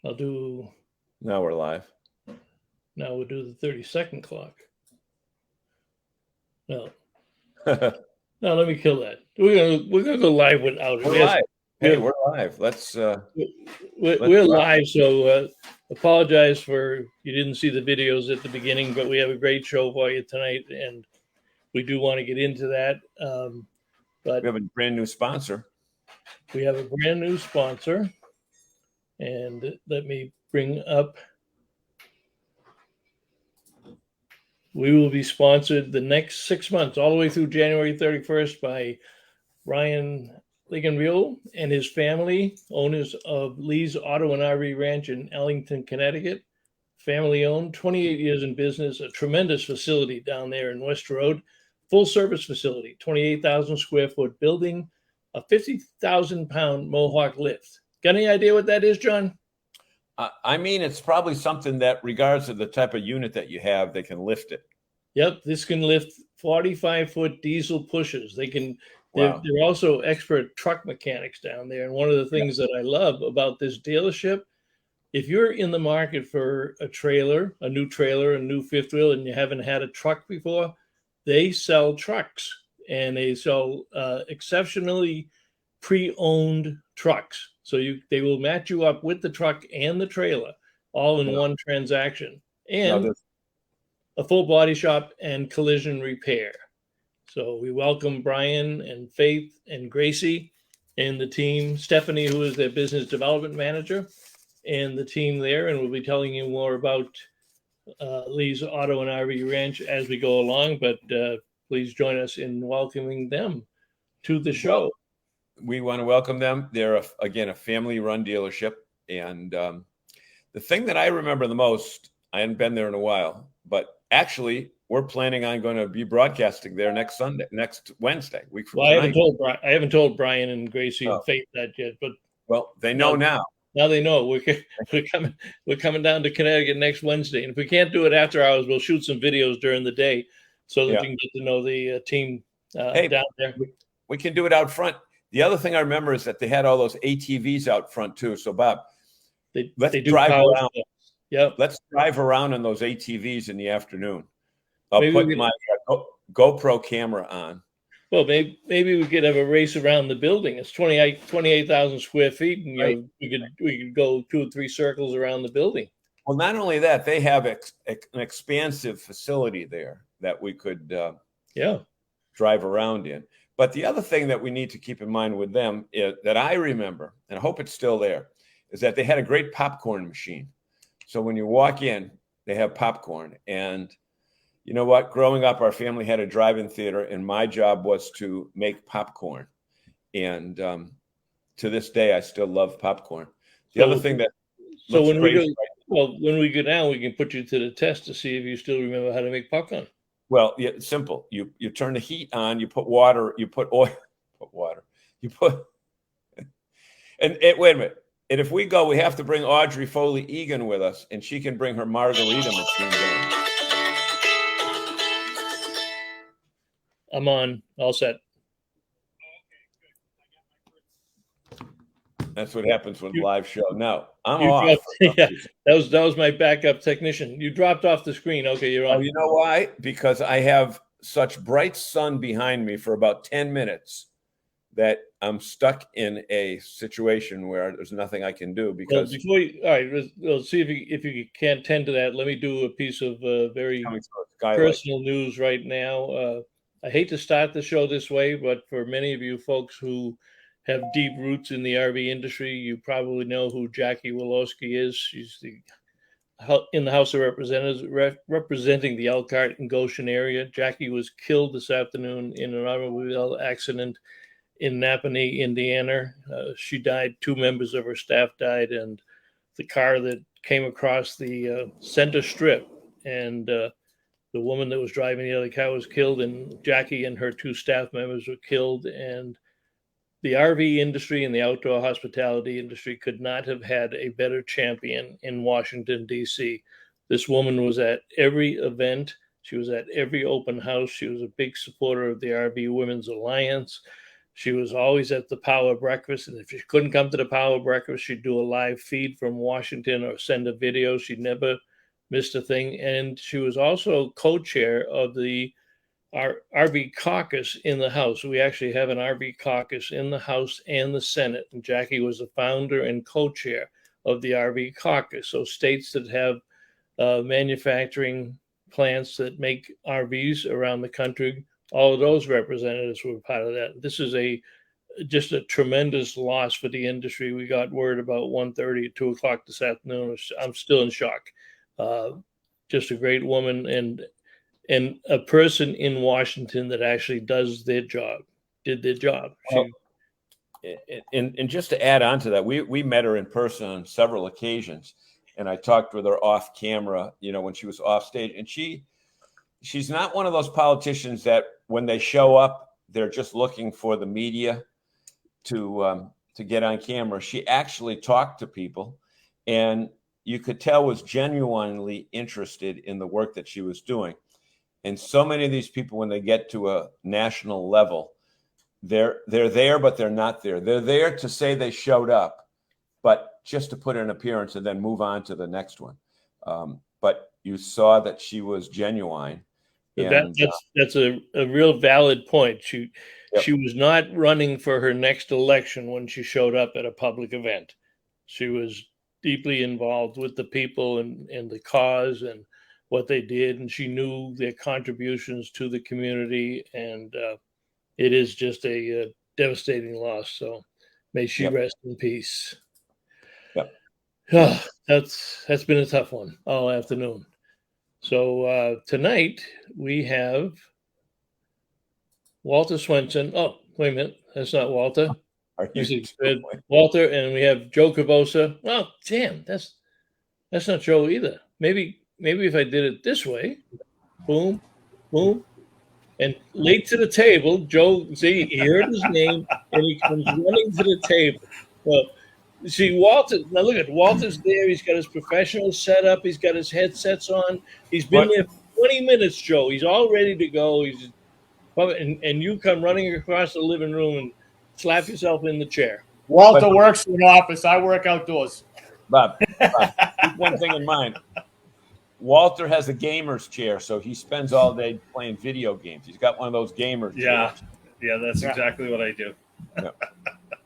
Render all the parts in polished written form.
I'll do. Now we're live. Now we'll do the 30-second clock. No. No, let me kill that. We're gonna go live without it. We're live. Hey, we're live. We're live, so apologize for you didn't see the videos at the beginning, but we have a great show for you tonight, and we do want to get into that. But we have a brand new sponsor. And let me bring up. We will be sponsored the next 6 months, all the way through January 31st, by Ryan Ligonville and his family, owners of Lee's Auto and RV Ranch in Ellington, Connecticut. Family owned, 28 years in business, a tremendous facility down there in West Road, full service facility, 28,000 square foot building, a 50,000 pound Mohawk lift. Got any idea what that is, John? I mean, it's probably something that, regardless of the type of unit that you have, they can lift it. Yep, this can lift 45-foot diesel pushers. They can. Wow. They're also expert truck mechanics down there. And one of the things that I love about this dealership, if you're in the market for a trailer, a new fifth wheel, and you haven't had a truck before, they sell trucks, and they sell exceptionally pre-owned trucks. So they will match you up with the truck and the trailer all in one transaction, and a full body shop and collision repair. So we welcome Brian and Faith and Gracie and the team, Stephanie, who is their business development manager, and the team there. And we'll be telling you more about Lee's Auto and RV Ranch as we go along, but please join us in welcoming them to the show. We want to welcome them. They're, again, a family-run dealership. And the thing that I remember the most, I hadn't been there in a while, but actually, we're planning on going to be broadcasting there next Wednesday. I haven't told Brian and Gracie and Faith that yet, but they know now. Now they know we're coming down to Connecticut next Wednesday, and if we can't do it after hours, we'll shoot some videos during the day so that you can get to know the team down there. We can do it out front. The other thing I remember is that they had all those ATVs out front too. So Bob, let's drive around. Yep. Let's drive around on those ATVs in the afternoon. I'll put my GoPro camera on. Well, maybe we could have a race around the building. It's 28,000 square feet, and we could go 2 or 3 circles around the building. Well, not only that, they have an expansive facility there that we could drive around in. But the other thing that we need to keep in mind with them that I remember, and I hope it's still there, is that they had a great popcorn machine. So when you walk in, they have popcorn. And you know what? Growing up, our family had a drive-in theater, and my job was to make popcorn. And to this day, I still love popcorn. Other thing that when we go down, we can put you to the test to see if you still remember how to make popcorn. Well, yeah, it's simple. You turn the heat on, you put water, you put oil, and wait a minute. And if we go, we have to bring Audrey Foley Egan with us, and she can bring her margarita machine down. I'm on, all set. That's what happens with live show. No, I'm off. That was my backup technician. You dropped off the screen. Okay, you're on. Oh, you know why? Because I have such bright sun behind me for about 10 minutes that I'm stuck in a situation where there's nothing I can do. Because we'll see if you can't tend to that. Let me do a piece of very personal news right now. I hate to start the show this way, but for many of you folks who have deep roots in the RV industry, you probably know who Jackie Wolowski is. She's in the House of Representatives representing the Elkhart and Goshen area. Jackie was killed this afternoon in an automobile accident in Napanee, Indiana. She died. 2 members of her staff died, and the car that came across the center strip, and the woman that was driving the other car was killed, and Jackie and her 2 staff members were killed. And the RV industry and the outdoor hospitality industry could not have had a better champion in Washington, D.C. This woman was at every event. She was at every open house. She was a big supporter of the RV Women's Alliance. She was always at the power breakfast, and if she couldn't come to the power breakfast, she'd do a live feed from Washington or send a video. She never missed a thing. And she was also co-chair of the RV caucus in the House. We actually have an RV caucus in the House and the Senate, and Jackie was the founder and co-chair of the RV caucus. So states that have manufacturing plants that make RVs around the country, all of those representatives were part of that. This is just a tremendous loss for the industry. We got word about 1:30 at 2 o'clock this afternoon. I'm still in shock. Just a great woman and a person in Washington that actually did their job. Well, and just to add on to that, we met her in person on several occasions, and I talked with her off camera, when she was off stage, and she's not one of those politicians that when they show up, they're just looking for the media to get on camera. She actually talked to people, and you could tell was genuinely interested in the work that she was doing. And so many of these people, when they get to a national level, they're there, but they're not there. They're there to say they showed up, but just to put in an appearance and then move on to the next one. But you saw that she was genuine. And, that's a real valid point. She was not running for her next election when she showed up at a public event. She was deeply involved with the people and the cause and what they did, and she knew their contributions to the community, and it is just a devastating loss. So may she rest in peace. That's been a tough one all afternoon. So tonight we have Walter Swenson. Oh, wait a minute. That's not Walter. Walter, and we have Joe Cavossa. Oh, damn. That's not Joe either. Maybe if I did it this way, boom, boom, and late to the table, Joe, see, he heard his name, and he comes running to the table. Well, see, Walter, now look at Walter's there. He's got his professional setup. He's got his headsets on. He's been there for 20 minutes, Joe. He's all ready to go. And you come running across the living room and slap yourself in the chair. Walter works in an office. I work outdoors. Bob, keep one thing in mind. Walter has a gamer's chair, so he spends all day playing video games. He's got one of those gamers. Yeah, that's exactly what I do. Yeah.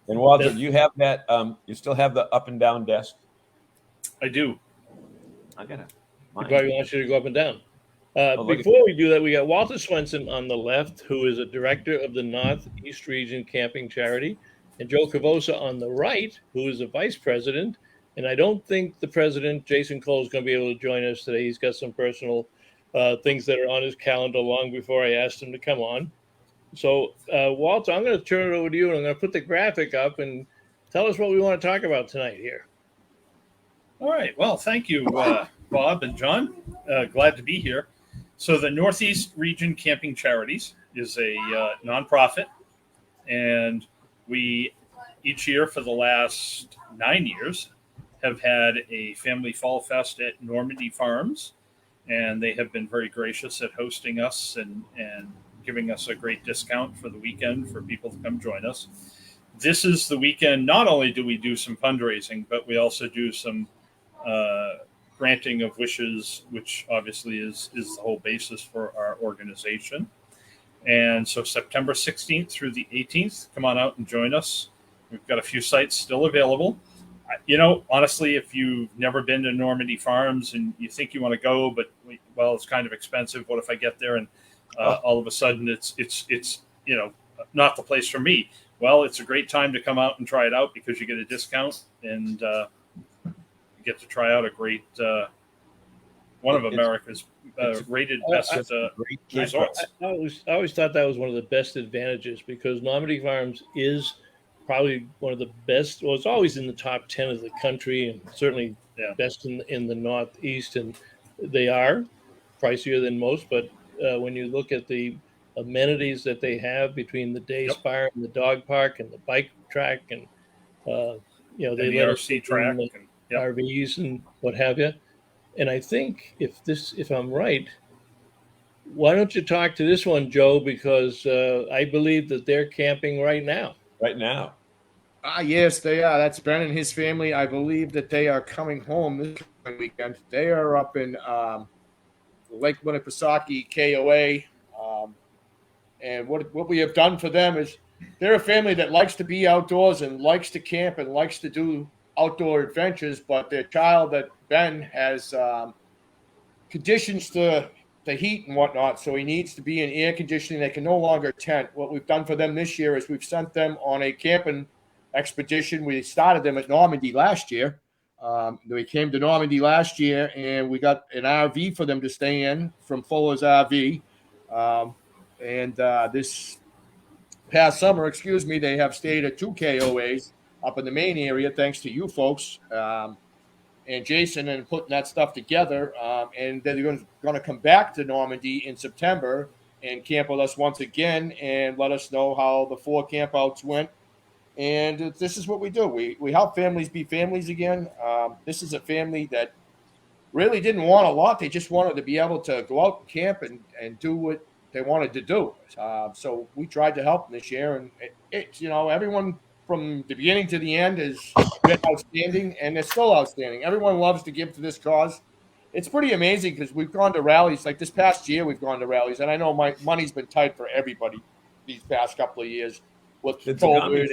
And Walter, do you have that? You still have the up and down desk? I do. I got it. He probably wants you to go up and down. Before we do that, we got Walter Swenson on the left, who is a director of the Northeast Region Camping Charity, and Joe Cavossa on the right, who is the vice president. And I don't think the president, Jason Cole, is going to be able to join us today. He's got some personal things that are on his calendar long before I asked him to come on. So, Walter, I'm going to turn it over to you, and I'm going to put the graphic up and tell us what we want to talk about tonight here. All right. Well, thank you, Bob and John. Glad to be here. So the Northeast Region Camping Charities is a nonprofit, and we each year for the last 9 years have had a family fall fest at Normandy Farms, and they have been very gracious at hosting us and giving us a great discount for the weekend for people to come join us. This is the weekend. Not only do we do some fundraising, but we also do some granting of wishes, which obviously is the whole basis for our organization. And so September 16th through the 18th, come on out and join us. We've got a few sites still available. Honestly, if you've never been to Normandy Farms and you think you want to go, but it's kind of expensive. What if I get there and all of a sudden it's not the place for me? Well, it's a great time to come out and try it out because you get a discount and you get to try out a great one of America's rated best resorts. I always thought that was one of the best advantages because Normandy Farms is probably one of the best. Well, it's always in the top 10 of the country and certainly best in the Northeast. And they are pricier than most. But when you look at the amenities that they have between the day spa and the dog park and the bike track and, they let RC track and RVs and what have you. And I think if I'm right, Why don't you talk to this one, Joe? Because I believe that they're camping right now. Right now. Yes, they are. That's Ben and his family. I believe that they are coming home this weekend. They are up in Lake Winnipesaukee KOA. And what we have done for them is they're a family that likes to be outdoors and likes to camp and likes to do outdoor adventures, but their child that Ben has conditions to the heat and whatnot, so he needs to be in air conditioning. They can no longer tent. What we've done for them this year is we've sent them on a camping expedition. We started them at Normandy last year. They came to Normandy last year, and we got an RV for them to stay in from Fuller's RV. This past summer, they have stayed at 2 KOAs up in the main area, thanks to you folks and Jason and putting that stuff together. And they're going to come back to Normandy in September and camp with us once again and let us know how the 4 campouts went. And this is what we do. We help families be families again. This is a family that really didn't want a lot. They just wanted to be able to go out and camp and do what they wanted to do. So we tried to help them this year. And everyone from the beginning to the end has been outstanding, and they're still outstanding. Everyone loves to give to this cause. It's pretty amazing because we've gone to rallies. Like this past year, we've gone to rallies. And I know my money's been tight for everybody these past couple of years with COVID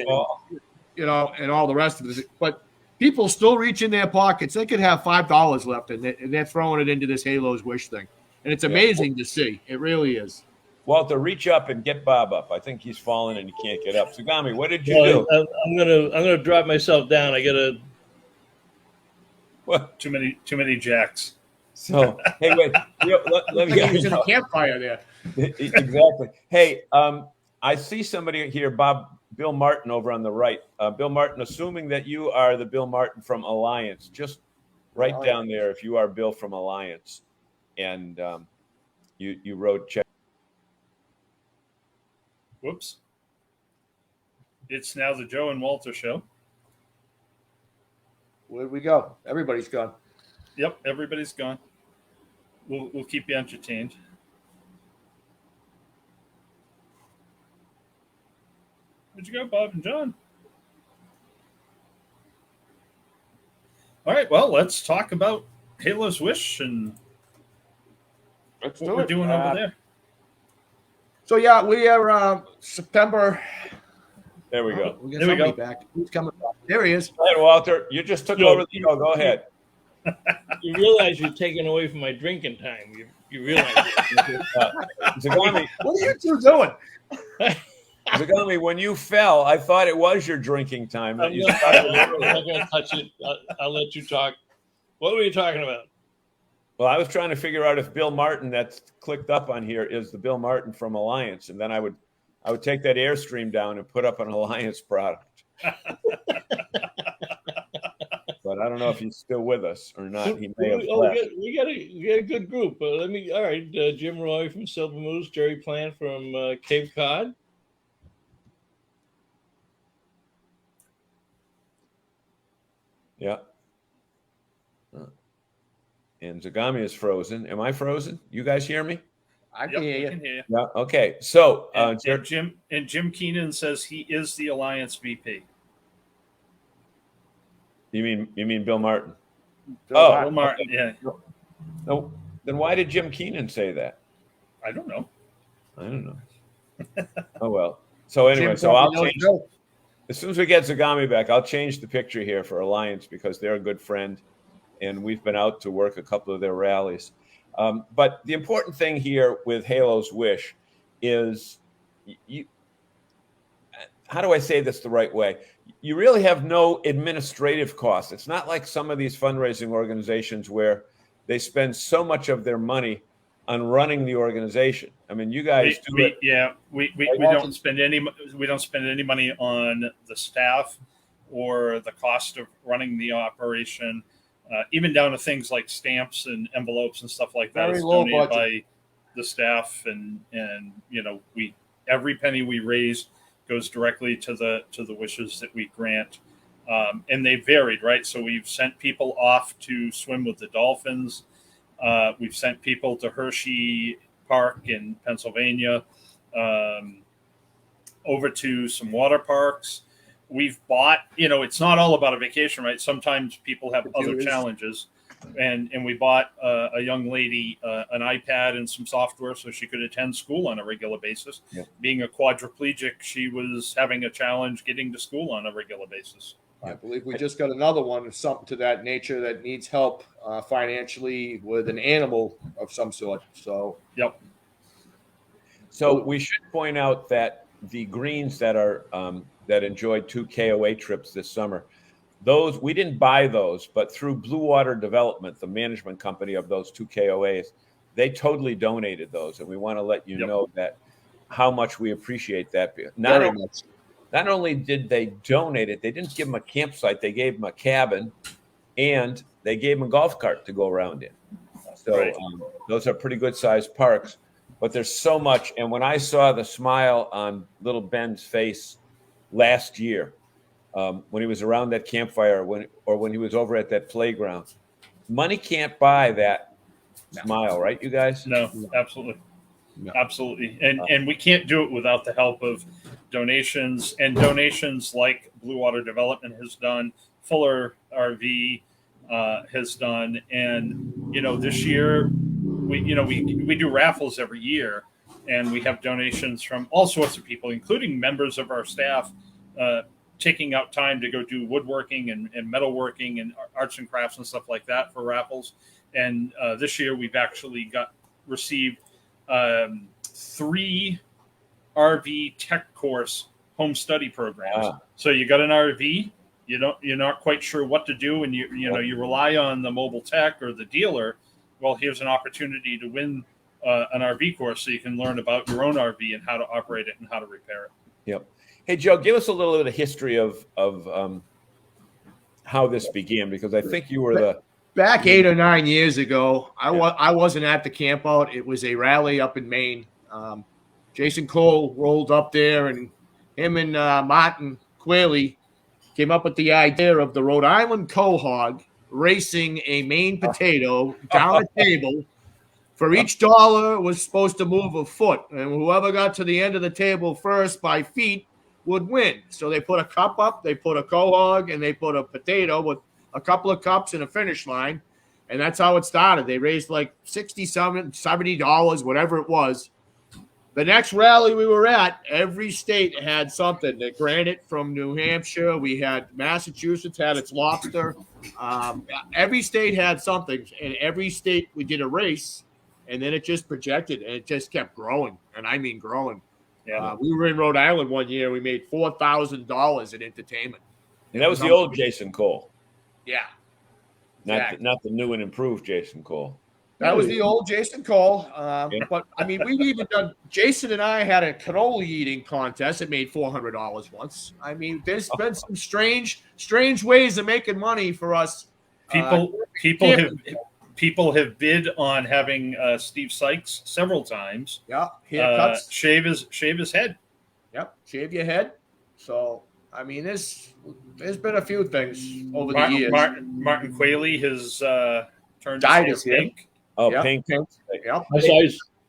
and all the rest of it. But people still reach in their pockets. They could have $5 left, and they're throwing it into this Halo's Wish thing. And it's amazing to see. It really is. Walter, reach up and get Bob up. I think he's fallen and he can't get up. Sagami, what did you do? I'm gonna drop myself down. I gotta. What? Too many jacks. So hey, wait. Let me get a campfire there. Exactly. Hey, I see somebody here, Bill Martin over on the right. Bill Martin, assuming that you are the Bill Martin from Alliance, just write down there if you are Bill from Alliance, and you wrote check. Whoops. It's now the Joe and Walter show. Where'd we go? Everybody's gone. Yep, everybody's gone. We'll keep you entertained. Where'd you go, Bob and John? All right, well, let's talk about Halo's Wish and what we're doing over there. So, yeah, we are September. There we go. There we go. Back. Who's coming back? There he is. Go ahead, Walter. You just took over the show. Go ahead. You realize you're taking away from my drinking time. You realize Zagami, what are you two doing? Zagami, when you fell, I thought it was your drinking time. I'm not going to touch it. I'll let you talk. What were you talking about? Well, I was trying to figure out if Bill Martin that's clicked up on here is the Bill Martin from Alliance, and then I would take that Airstream down and put up an Alliance product. But I don't know if he's still with us or not. He may have left. We got a good group. All right, Jim Roy from Silver Moose, Jerry Plant from Cape Cod. Yeah. And Zagami is frozen. Am I frozen? You guys hear me? I can hear you. Yeah. Okay. So Jim Keenan says he is the Alliance VP. You mean Bill Martin? Bill Martin. Yeah. No. Then why did Jim Keenan say that? I don't know. Oh well. So anyway, I'll change. As soon as we get Zagami back, I'll change the picture here for Alliance because they're a good friend, and we've been out to work a couple of their rallies. But the important thing here with Halo's Wish is how do I say this the right way? You really have no administrative costs. It's not like some of these fundraising organizations where they spend so much of their money on running the organization. I mean, you guys do it. Yeah, we don't spend any money on the staff or the cost of running the operation, even down to things like stamps and envelopes and stuff like that. Very It's low donated budget by the staff, and every penny we raise goes directly to the wishes that we grant. And they varied, right? So we've sent people off to swim with the dolphins. We've sent people to Hershey Park in Pennsylvania, over to some water parks. We've bought, it's not all about a vacation, right? Sometimes people have other challenges. And we bought a young lady an iPad and some software so she could attend school on a regular basis. Yeah. Being a quadriplegic, she was having a challenge getting to school on a regular basis. I believe we just got another one, something to that nature, that needs help financially with an animal of some sort. So, yep. So we should point out that the greens that are that enjoyed 2 KOA trips this summer, those we didn't buy those, but through Blue Water Development, the management company of those 2 KOAs, they totally donated those, and we want to let you know that how much we appreciate that. Not only did they donate it, they didn't give them a campsite, they gave them a cabin, and they gave them a golf cart to go around in. So those are pretty good sized parks, but there's so much. And when I saw the smile on little Ben's face last year, when he was around that campfire, when he was over at that playground, money can't buy that smile, right, you guys? No, absolutely. No. Absolutely. And we can't do it without the help of donations, and donations like Blue Water Development has done, Fuller RV has done. And, this year we do raffles every year, and we have donations from all sorts of people, including members of our staff, taking out time to go do woodworking and metalworking and arts and crafts and stuff like that for raffles. And this year we've actually received 3 RV tech course home study programs. Wow. So you got an RV, you're not quite sure what to do, and you rely on the mobile tech or the dealer. Well, here's an opportunity to win an RV course so you can learn about your own RV and how to operate it and how to repair it. Yep. Hey, Joe, give us a little bit of history of how this began, because I think you were back 8 or 9 years ago. I wasn't at the camp out. It was a rally up in Maine. Jason Cole rolled up there, and him and Martin Quayle came up with the idea of the Rhode Island Quahog racing a Maine potato down a table. For each dollar, it was supposed to move a foot, and whoever got to the end of the table first by feet would win. So they put a cup up, they put a quahog, and they put a potato with a couple of cups and a finish line, and that's how it started. They raised like $70, whatever it was. The next rally we were at, every state had something. The granite from New Hampshire, we had Massachusetts had its lobster. Every state had something, and every state we did a race, and then it just projected, and it just kept growing, and I mean growing. Yeah, we were in Rhode Island one year. We made $4,000 in entertainment. And that was the old Jason Cole. Yeah. Not the new and improved Jason Cole. That was the old Jason Cole. But, I mean, we've even done – Jason and I had a cannoli eating contest. It made $400 once. I mean, there's been some strange ways of making money for us. People have bid on having Steve Sykes several times. Yeah, haircuts. Shave his head. Yep, shave your head. So, I mean, there's been a few things over the years. Martin Quayle has turned dyed his hair pink. Oh, yep. Pink. Yep.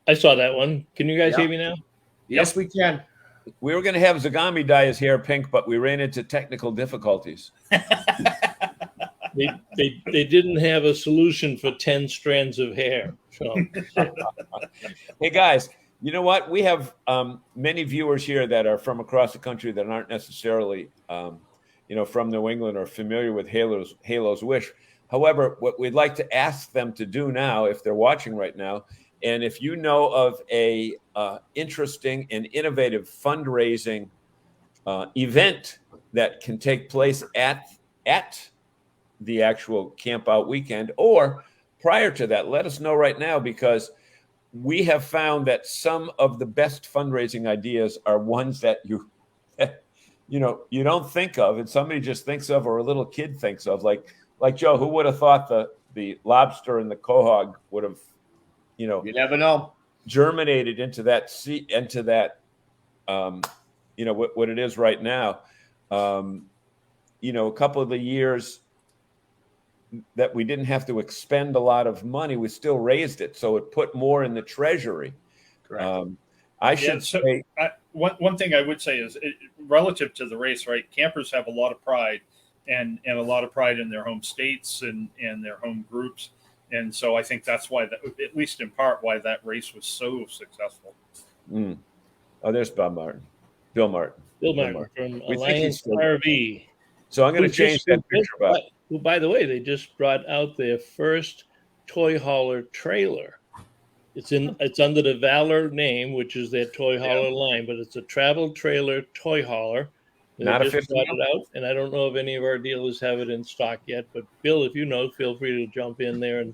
I saw that one. Can you guys hear me now? Yes, we can. We were going to have Zagami dye his hair pink, but we ran into technical difficulties. They didn't have a solution for 10 strands of hair. So. Hey, guys, you know what? We have many viewers here that are from across the country that aren't necessarily, from New England or familiar with Halo's Wish. However, what we'd like to ask them to do now, if they're watching right now, and if you know of a interesting and innovative fundraising event that can take place at the actual camp out weekend or prior to that, let us know right now, because we have found that some of the best fundraising ideas are ones that you don't think of, and somebody just thinks of, or a little kid thinks of, like Joe. Who would have thought the lobster and the quahog would have, you never know, germinated into that what it is right now. A couple of the years that we didn't have to expend a lot of money, we still raised it, so it put more in the treasury. Correct. One thing I would say is relative to the race, right? Campers have a lot of pride and a lot of pride in their home states and their home groups. And so I think that's why, at least in part, why that race was so successful. Mm. Oh, there's Bill Martin from Alliance RV. So I'm going to change that picture. Well, by the way, they just brought out their first toy hauler trailer. It's under the Valor name, which is their toy hauler line, but it's a travel trailer toy hauler. They just brought it out, and I don't know if any of our dealers have it in stock yet. But Bill, if you know, feel free to jump in there and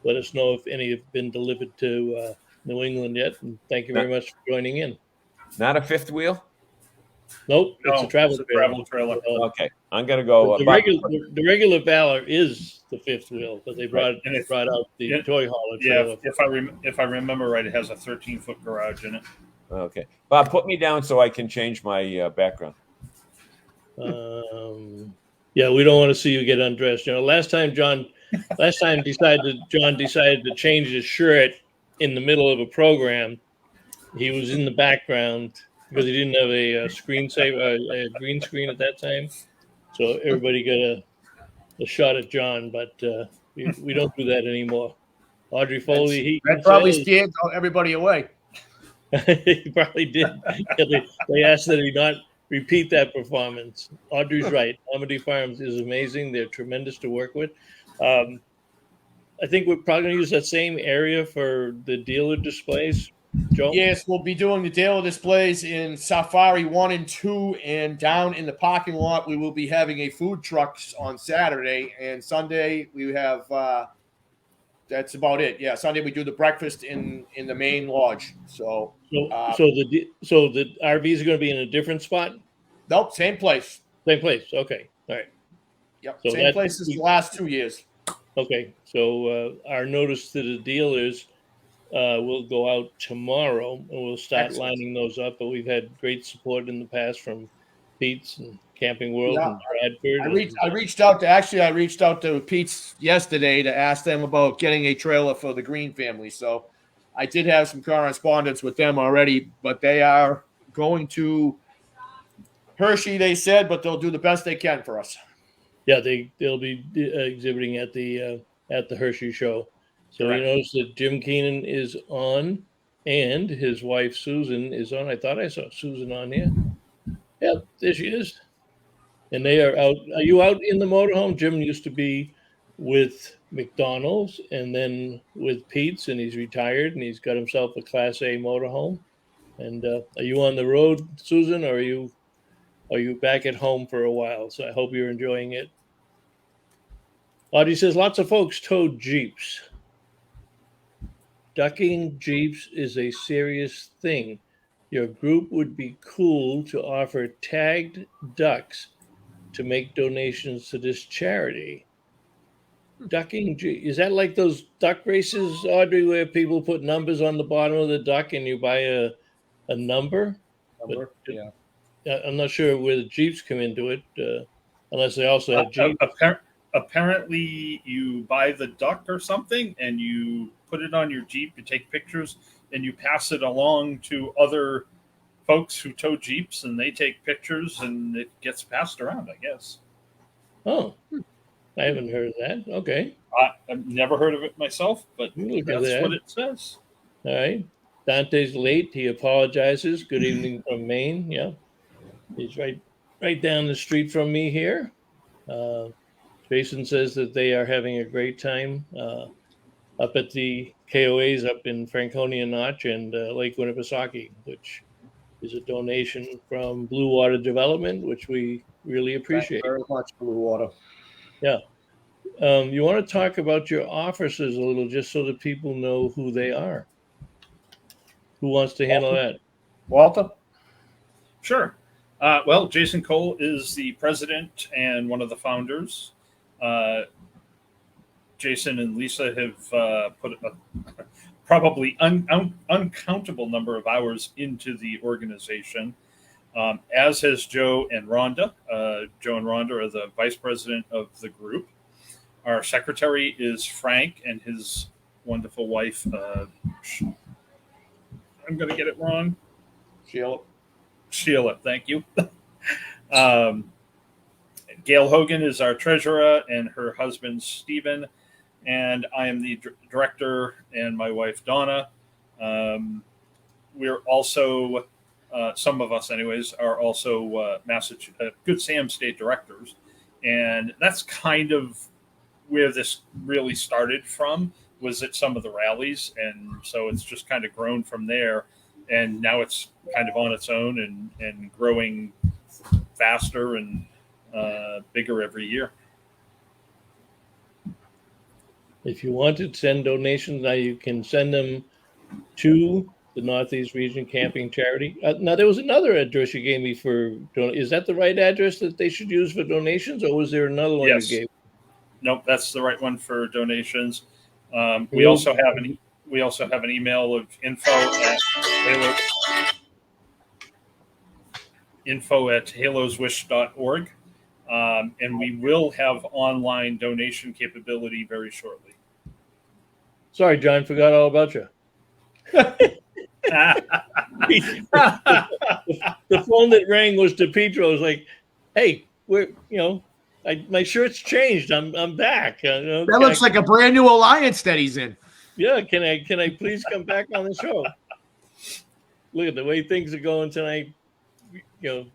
let us know if any have been delivered to New England yet. And thank you very much for joining in. Not a fifth wheel? Nope, it's a travel trailer. Okay, I'm going to go. The regular Valor is the fifth wheel, but they brought out the toy hauler trailer. If I remember right, it has a 13-foot garage in it. Okay, Bob, put me down so I can change my background. Yeah, we don't want to see you get undressed. You know, last time John decided to change his shirt in the middle of a program. He was in the background because he didn't have a a green screen at that time. So everybody got a shot at John, but we don't do that anymore. Audrey Foley, that probably scared everybody away. He probably did. They asked that he not repeat that performance. Audrey's right. Normandy Farms is amazing. They're tremendous to work with. I think we're probably going to use that same area for the dealer displays. Joe? Yes, we'll be doing the dealer displays in Safari 1 and 2, and down in the parking lot, we will be having a food trucks on Saturday, and Sunday we have. That's about it. Yeah, Sunday we do the breakfast in the main lodge. So the RVs are going to be in a different spot. Nope, same place. Same place. Okay, all right. Yep, so same place as the last 2 years. Okay, so our notice to the dealers will go out tomorrow, and we'll start lining those up. But we've had great support in the past from Pete's and Camping World and Bradford. I reached out to Pete's yesterday to ask them about getting a trailer for the Green family. So I did have some correspondence with them already, but they are going to Hershey, they said, but they'll do the best they can for us. Yeah, they'll be exhibiting at the Hershey show. So Correct. You notice that Jim Keenan is on, and his wife Susan is on. I thought I saw Susan on here. Yeah, there she is. And they are out. Are you out in the motorhome? Jim used to be with McDonald's and then with Pete's, and he's retired, and he's got himself a Class A motorhome. And are you on the road, Susan, or are you back at home for a while? So I hope you're enjoying it. Audie says lots of folks towed Jeeps. Ducking Jeeps is a serious thing. Your group would be cool to offer tagged ducks to make donations to this charity. Ducking Jeeps. Is that like those duck races, Audrey, where people put numbers on the bottom of the duck and you buy a number? Yeah. I'm not sure where the Jeeps come into it, unless they also have Jeeps. Apparently, you buy the duck or something, and you put it on your Jeep. You take pictures, and you pass it along to other folks who tow Jeeps, and they take pictures, and it gets passed around, I guess. Oh, I haven't heard of that. Okay. I've never heard of it myself, but that's what it says. All right. Dante's late. He apologizes. Good evening from Maine. Yeah. He's right down the street from me here. Jason says that they are having a great time up at the KOAs up in Franconia Notch and Lake Winnipesaukee, which is a donation from Blue Water Development, which we really appreciate. Thank you very much, Blue Water. Yeah. You want to talk about your officers a little, just so that people know who they are. Who wants to handle that? Walter? Sure. Well, Jason Cole is the president and one of the founders. Jason and Lisa have put a probably uncountable number of hours into the organization, as has Joe and Rhonda. Joe and Rhonda are the vice president of the group. Our secretary is Frank and his wonderful wife, I'm going to get it wrong. Sheila, thank you. Gail Hogan is our treasurer, and her husband Stephen, and I am the director, and my wife Donna. We're also, some of us anyways, are also Good Sam state directors, and that's kind of where this really started from, was at some of the rallies, and so it's just kind of grown from there, and now it's kind of on its own and growing faster and bigger every year. If you want to send donations, now you can send them to the Northeast Region Camping Charity. Now, there was another address you gave me for is that the right address that they should use for donations, or was there another one Yes. you gave? Nope, that's the right one for donations. We also have an email of info@haloswish.org. And we will have online donation capability very shortly. Sorry, John, forgot all about you. The phone that rang was DePietro. Was like, "Hey, my shirt's changed. I'm back. That looks like a brand new alliance that he's in." Yeah, can I please come back on the show? Look at the way things are going tonight. At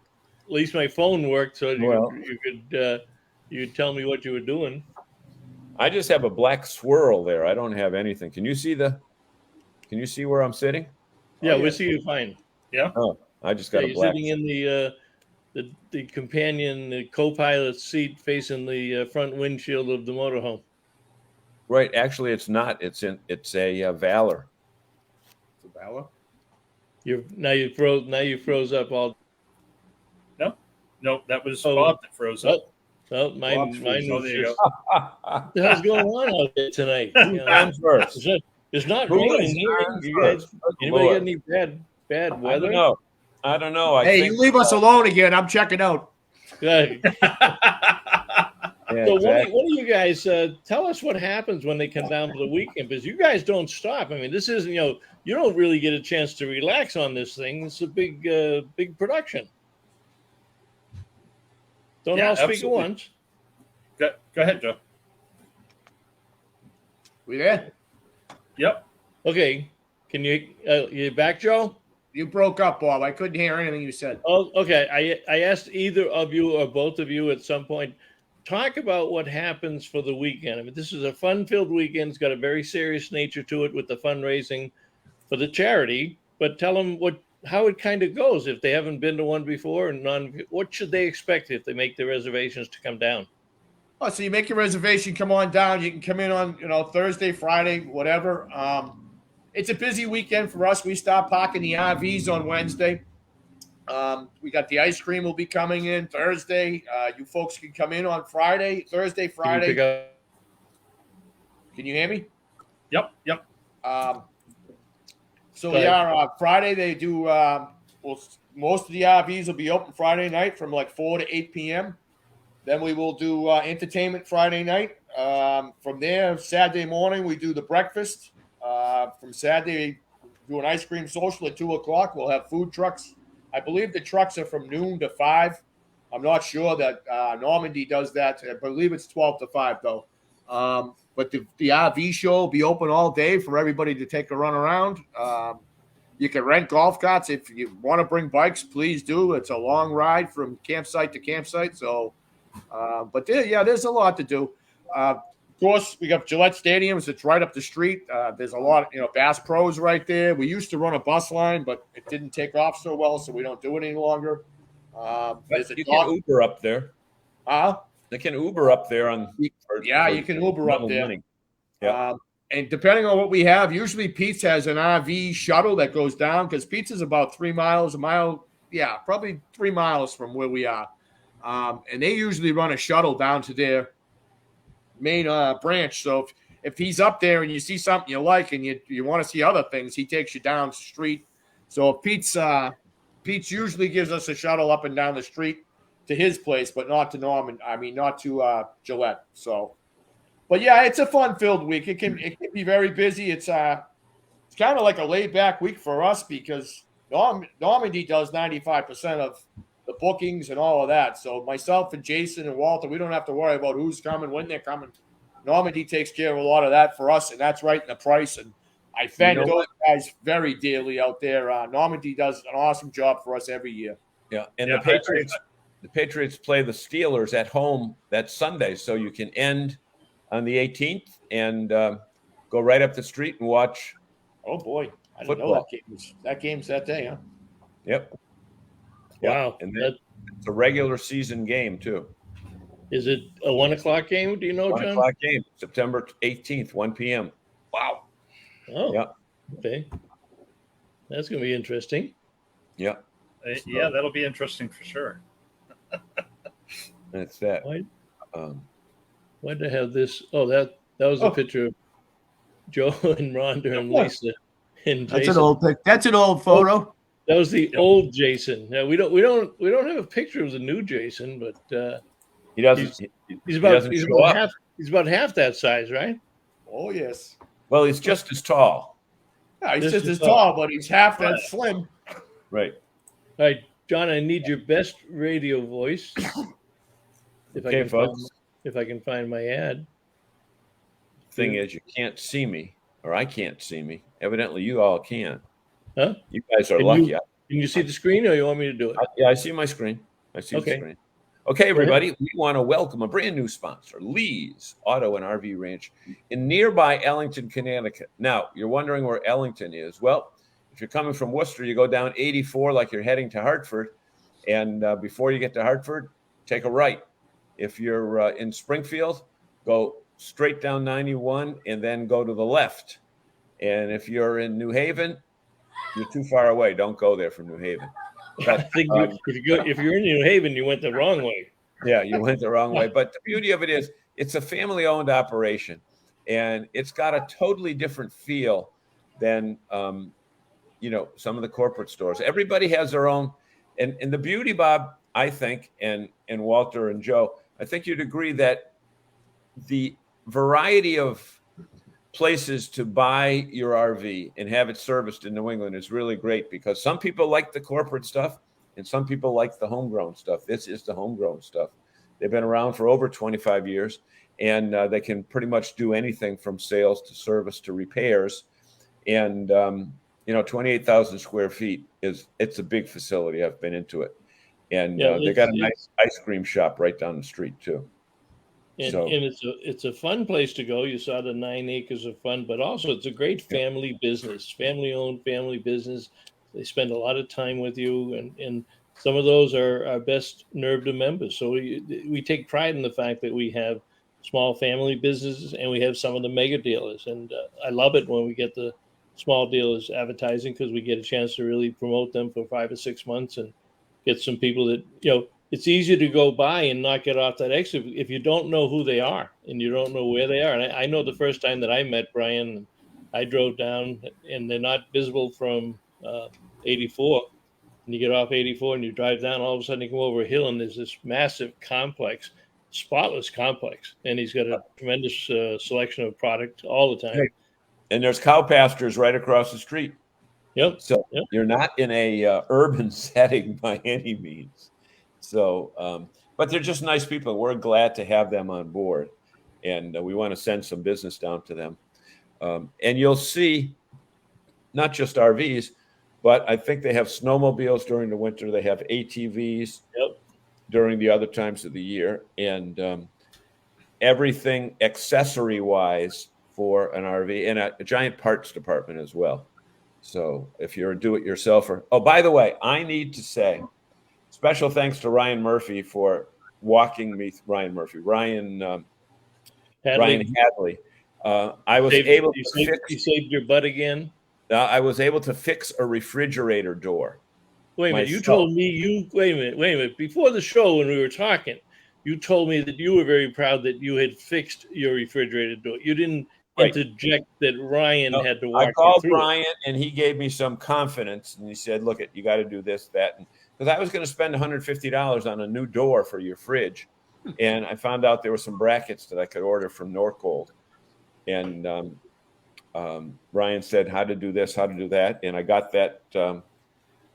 least my phone worked, so you could tell me what you were doing. I just have a black swirl there. I don't have anything. Can you see where I'm sitting? Yeah, we see you fine. Yeah. Oh, I just got a black. Sitting in the companion, the co-pilot seat facing the front windshield of the motorhome. Right. Actually, it's not. It's a Valor. It's a Valor. You froze up all. No, that was Bob that froze up. Oh, mine was there you go. What the hell's going on out there tonight? First. It's not raining here. You guys, anybody got any bad weather? I don't know. Hey, you leave us alone again. I'm checking out. Good. Yeah, So exactly. what do you guys tell us what happens when they come down for the weekend? Because you guys don't stop. I mean, this isn't, you don't really get a chance to relax on this thing. It's a big production. Don't all speak at once. Go ahead, Joe. We there? Yep. Okay. Can you back, Joe? You broke up, Bob. I couldn't hear anything you said. Oh, okay. I asked either of you or both of you at some point, talk about what happens for the weekend. I mean, this is a fun-filled weekend. It's got a very serious nature to it with the fundraising for the charity. But tell them how it kind of goes if they haven't been to one before, and what should they expect if they make their reservations to come down? Oh, so you make your reservation, come on down. You can come in on Thursday, Friday, whatever. It's a busy weekend for us. We start parking the RVs on Wednesday. We got the ice cream will be coming in Thursday. You folks can come in on Friday, Thursday, Friday. Can you hear me? Yep. Friday they do. Most of the RVs will be open Friday night from like 4 to 8 p.m. Then we will do entertainment Friday night. From there, Saturday morning we do the breakfast. From Saturday, do an ice cream social at 2:00. We'll have food trucks. I believe the trucks are from noon to 5. I'm not sure that Normandy does that. I believe it's 12 to 5 though. But the RV show will be open all day for everybody to take a run around. You can rent golf carts. If you want to bring bikes, please do. It's a long ride from campsite to campsite. So, there's a lot to do. Of course, we got Gillette Stadiums. It's right up the street. There's a lot of, Bass Pros right there. We used to run a bus line, but it didn't take off so well, so we don't do it any longer. You can Uber up there. They can Uber up there you can Uber up there. Money. Yeah. And depending on what we have, usually Pete's has an RV shuttle that goes down because Pete's is about 3 miles, probably 3 miles from where we are. And they usually run a shuttle down to their main branch. So if he's up there and you see something you like and you want to see other things, he takes you down the street. So Pete's usually gives us a shuttle up and down the street to his place, but not to not to Gillette. So, but yeah, it's a fun-filled week. It can be very busy. It's kind of like a laid back week for us because Normandy does 95% of the bookings and all of that. So myself and Jason and Walter, we don't have to worry about who's coming, when they're coming. Normandy takes care of a lot of that for us, and that's right in the price. And I thank those guys very dearly out there. Normandy does an awesome job for us every year. Yeah, and the Patriots play the Steelers at home that Sunday, so you can end on the 18th and go right up the street and watch. Oh boy, I didn't football. know that game's that day, huh? Yep. Wow, and it's a regular season game too. Is it a 1 o'clock game? Do you know, 1 John? o'clock game, September 18th, 1 p.m. Wow. Oh, yeah. Okay. That's going to be interesting. Yeah. Yeah, that'll be interesting for sure. That's that. Why did I have this? Oh, that was a picture of Joe and Rhonda and Lisa and Jason. That's an old pic. That's an old photo. That was the old Jason. Now, we don't have a picture of the new Jason, but he doesn't. He's about half that size, right? Oh yes. Well, he's just as tall. Yeah, he's just as tall, but he's half that slim. Right. All right, John, I need your best radio voice. If I can find my ad. Thing is, you can't see me, or I can't see me. Evidently, you all can. Huh? You guys are lucky. Can you see the screen, or you want me to do it? I see my screen. I see the screen. Okay, everybody, we want to welcome a brand new sponsor, Louise Auto and RV Ranch in nearby Ellington, Connecticut. Now, you're wondering where Ellington is. Well, if you're coming from Worcester, you go down 84 like you're heading to Hartford. And before you get to Hartford, take a right. If you're in Springfield, go straight down 91 and then go to the left. And if you're in New Haven, you're too far away. Don't go there from New Haven. But, I think if you're in New Haven, you went the wrong way. Yeah, you went the wrong way. But the beauty of it is it's a family-owned operation, and it's got a totally different feel than, some of the corporate stores. Everybody has their own. And the beauty, Bob, I think, and Walter and Joe, I think you'd agree that the variety of places to buy your RV and have it serviced in New England is really great because some people like the corporate stuff and some people like the homegrown stuff. This is the homegrown stuff. They've been around for over 25 years and they can pretty much do anything from sales to service to repairs. And, 28,000 square feet it's a big facility. I've been into it. And they got a nice ice cream shop right down the street too. And it's a fun place to go. You saw the 9 acres of fun, but also it's a great family business, family-owned family business. They spend a lot of time with you, and some of those are our best NERVDA members. So we take pride in the fact that we have small family businesses and we have some of the mega dealers. And I love it when we get the small dealers advertising because we get a chance to really promote them for 5 or 6 months and get some people that, it's easy to go by and not get off that exit if you don't know who they are and you don't know where they are. And I know the first time that I met Brian, I drove down and they're not visible from 84. And you get off 84 and you drive down, all of a sudden you come over a hill and there's this massive complex, spotless complex. And he's got a tremendous selection of product all the time. And there's cow pastures right across the street. Yep. So you're not in a urban setting by any means. So, but they're just nice people. We're glad to have them on board, and we want to send some business down to them. And you'll see not just RVs, but I think they have snowmobiles during the winter. They have ATVs during the other times of the year, and everything accessory-wise for an RV, and a giant parts department as well. So if you're a do-it-yourselfer. Oh, by the way, I need to say, special thanks to Ryan Murphy for walking me. Ryan Hadley. I was able to fix. You saved your butt again. I was able to fix a refrigerator door. Wait a minute. You told me wait a minute. Before the show, when we were talking, you told me that you were very proud that you had fixed your refrigerator door. You didn't interject that Ryan had to walk. I called Ryan and he gave me some confidence and he said, "Look, you got to do this, that." Because I was going to spend $150 on a new door for your fridge. And I found out there were some brackets that I could order from Norcold. And Ryan said how to do this, how to do that, and I got that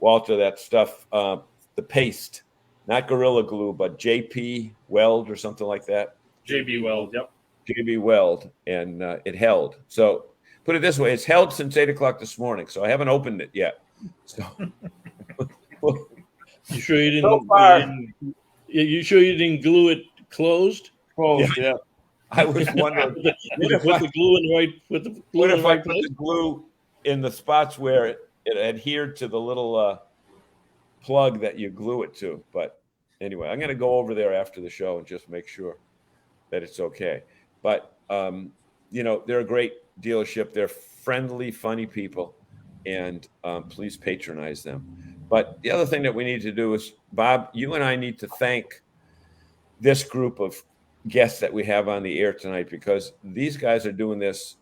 Walter, that stuff, the paste, not Gorilla Glue, but JP Weld or something like that. JB Weld, yep. JB Weld, and it held. So put it this way, it's held since 8 o'clock this morning, so I haven't opened it yet. So you sure you didn't? So far, you sure you didn't glue it closed? Closed, yeah. I was wondering, Did you put the glue in the right? What if I put the glue in the spots where it adhered to the little plug that you glue it to? But anyway, I'm going to go over there after the show and just make sure that it's okay. But they're a great dealership. They're friendly, funny people, and please patronize them. But the other thing that we need to do is, Bob, you and I need to thank this group of guests that we have on the air tonight, because these guys are doing this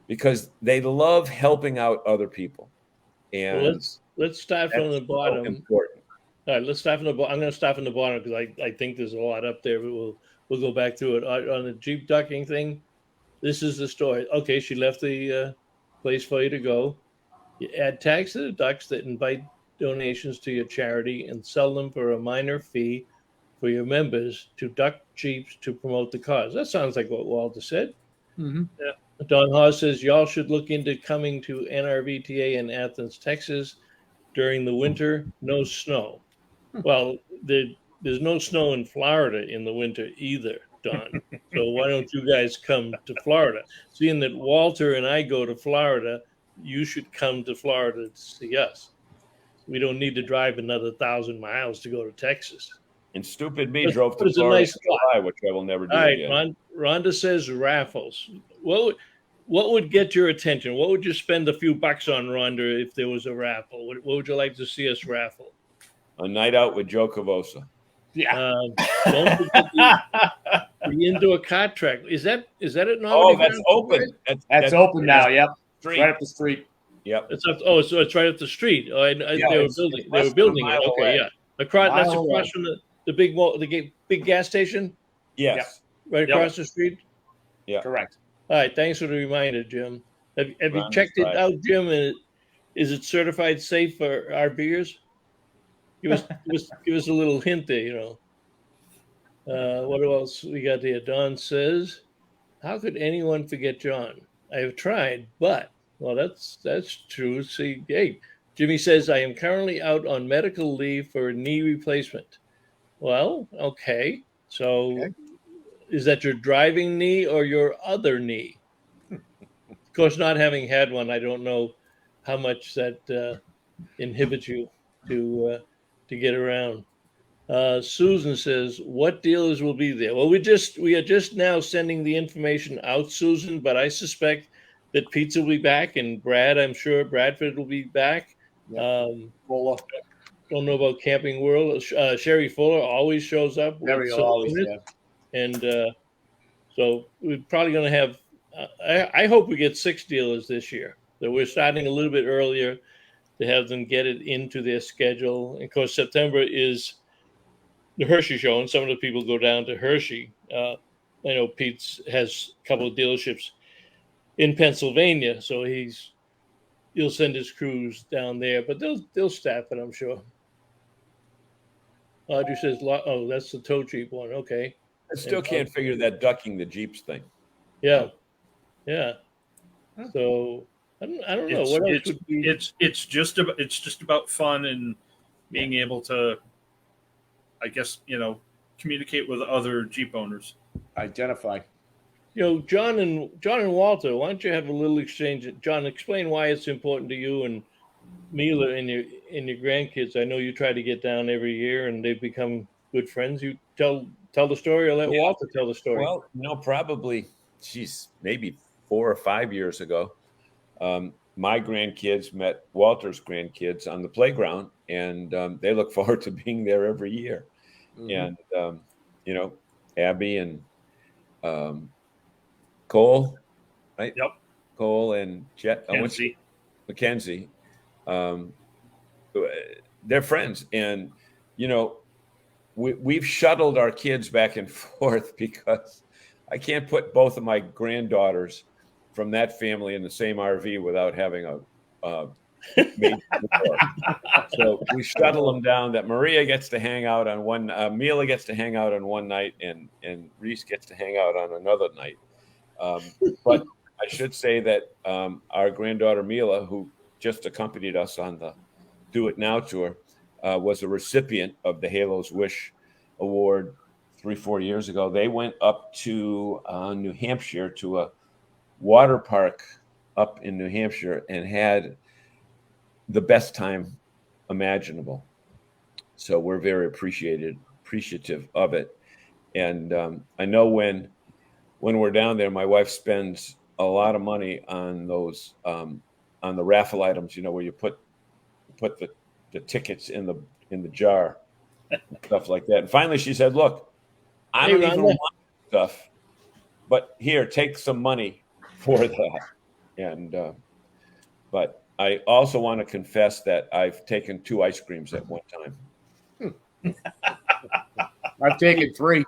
because they love helping out other people. And well, let's start from the bottom. So important. All right, let's start from the bottom. I'm going to start from the bottom because I think there's a lot up there, but we'll go back to it. On the Jeep ducking thing, this is the story. Okay, she left the place for you to go. You add tags to the ducks that invite donations to your charity and sell them for a minor fee for your members to duck Jeeps to promote the cause. That sounds like what Walter said. Mm-hmm. Yeah. Don Hawes says, y'all should look into coming to NRVTA in Athens, Texas during the winter. No snow. Well, there's no snow in Florida in the winter either, Don. So why don't you guys come to Florida? Seeing that Walter and I go to Florida, you should come to Florida to see us. We don't need to drive another 1,000 miles to go to Texas. And stupid me drove to Florida in July, which I will never do again. All right, Rhonda says raffles. What would get your attention? What would you spend a few bucks on, Rhonda, if there was a raffle? What would you like to see us raffle? A night out with Joe Cavossa. Yeah. Don't forget the indoor kart track. Is that at Normandy? Oh, that's open. That's open now. Yep. Street. Right up the street. Yep. So it's right up the street. Oh, they were building it. Okay, away. Yeah. That's across from the big gas station. Yes. Right across the street. Yeah. Correct. All right. Thanks for the reminder, Jim. Have you checked it out, Jim? And is it certified safe for our beers? Give us a little hint there. What else we got here? Don says, "How could anyone forget John? I have tried, but." Well, that's true. See, hey, Jimmy says, I am currently out on medical leave for a knee replacement. Well, okay. So is that your driving knee or your other knee? Of course, not having had one, I don't know how much that inhibits you to get around. Susan says, what dealers will be there? Well, we are just now sending the information out, Susan, but I suspect that Pizza will be back, and I'm sure Bradford will be back. Yep. Don't know about Camping World. Sherry Fuller always shows up. And so we're probably going to have, I hope we get 6 dealers this year. So we're starting a little bit earlier to have them get it into their schedule. And of course, September is the Hershey show, and some of the people go down to Hershey. I know Pete has a couple of dealerships in Pennsylvania, so he'll send his crews down there, but they'll staff it, I'm sure. Audrey says, "Oh, that's the tow Jeep one." Okay. I still can't figure that ducking the Jeeps thing. Yeah. So I don't know what else would be. It's just about fun and being able to, I guess, communicate with other Jeep owners. Identify. John and Walter, why don't you have a little exchange? John, explain why it's important to you and Mila and your grandkids. I know you try to get down every year, and they've become good friends. You tell the story, or let Walter tell the story. Well, probably, maybe 4 or 5 years ago, my grandkids met Walter's grandkids on the playground, and they look forward to being there every year. Mm-hmm. And Abby and Cole, right? Yep. Cole and Jet. Mackenzie. They're friends. And, we've shuttled our kids back and forth because I can't put both of my granddaughters from that family in the same RV without having a major war. So we shuttle them down. That Maria gets to hang out on one, Mila gets to hang out on one night, and Reese gets to hang out on another night. But I should say that our granddaughter Mila, who just accompanied us on the Do It Now tour, was a recipient of the Halos Wish Award 3-4 years ago. They went up to New Hampshire to a water park up in New Hampshire and had the best time imaginable. So we're very appreciative of it. And I know when we're down there, my wife spends a lot of money on those on the raffle items, where you put the tickets in the jar, stuff like that. And finally she said, look, I don't even want stuff, but here, take some money for that. And but I also want to confess that I've taken 2 ice creams at one time. I've taken 3.